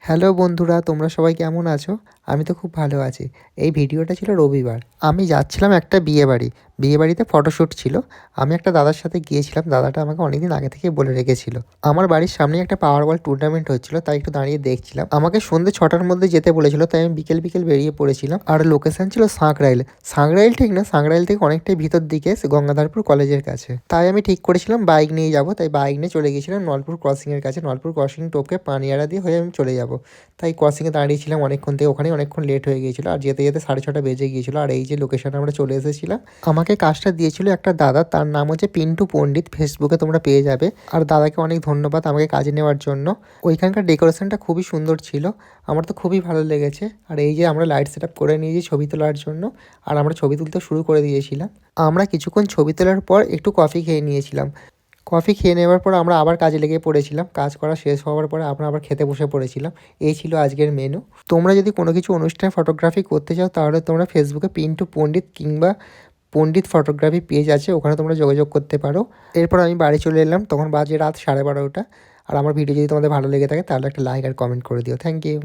Hello বন্ধুরা, তোমরা সবাই কেমন আছো? আমি তো খুব ভালো আছি। এই ভিডিওটা ছিল রবিবার। আমি যাচ্ছিলাম একটা বিয়েবাড়ি। বিয়েবাড়িতে ফটোশ্যুট ছিল। আমি একটা দাদার সাথে গিয়েছিলাম। দাদাটা আমাকে অনেকদিন আগে থেকেই বলে রেখেছিল। আমার বাড়ির সামনেই একটা পাওয়ার বল টুর্নামেন্ট হচ্ছিল, তাই একটু দাঁড়িয়ে দেখছিলাম। আমাকে সন্ধ্যে 6টার মধ্যে যেতে বলেছিল, তাই আমি বিকেল বিকেল বেরিয়ে পড়েছিলাম। আর লোকেশন ছিল সাঁকরাইল। সাঁকরাইল ঠিক না, সাঁকরাইল থেকে অনেকটাই ভিতর দিকে গঙ্গাধরপুর কলেজের কাছে। তাই আমি ঠিক করেছিলাম বাইক নিয়ে যাব। তাই বাইক নিয়ে চলে গিয়েছিলাম নলপুর ক্রসিংয়ের কাছে। নলপুর ক্রসিং টপকে পানিয়ারা দিয়ে হয়ে আমি চলে যাব। তাই ক্রসিংয়ে দাঁড়িয়েছিলাম অনেকক্ষণ থেকে, ওখানেই অনেকক্ষণ লেট হয়ে গিয়েছিলো। আর যেতে যেতে 6:30 বেজে গিয়েছিলো। আর এই যে লোকেশনে আমরা চলে এসেছিলাম, আমাকে কাজটা দিয়েছিল একটা দাদা, তার নাম হচ্ছে পিন্টু পণ্ডিত, ফেসবুকে তোমরা পেয়ে যাবে। আর দাদাকে অনেক ধন্যবাদ আমাকে কাজে নেওয়ার জন্য। ওইখানকার ডেকোরেশনটা খুবই সুন্দর ছিল, আমার তো খুবই ভালো লেগেছে। আর এই যে আমরা লাইট সেট আপ করে নিয়েছি ছবি তোলার জন্য, আর আমরা ছবি তুলতে শুরু করে দিয়েছিলাম। আমরা কিছুক্ষণ ছবি তোলার পর একটু কফি খেয়ে নিয়েছিলাম। কফি খেয়ে নেওয়ার পর আমরা আবার কাজে লেগে পড়েছিলাম। কাজ করা শেষ হওয়ার পরে আমরা আবার খেতে বসে পড়েছিলাম। এই ছিল আজকের মেনু। তোমরা যদি কোনো কিছু অনুষ্ঠানে ফটোগ্রাফি করতে চাও, তাহলে তোমরা ফেসবুকে পিন্টু পণ্ডিত কিংবা পণ্ডিত ফটোগ্রাফি পেজ আছে, ওখানে তোমরা যোগাযোগ করতে পারো। এরপর আমি বাড়ি চলে এলাম, তখন বাজে রাত 12:30। আর আমার ভিডিও যদি তোমাদের ভালো লেগে থাকে, তাহলে একটা লাইক আর কমেন্ট করে দিও। Thank you.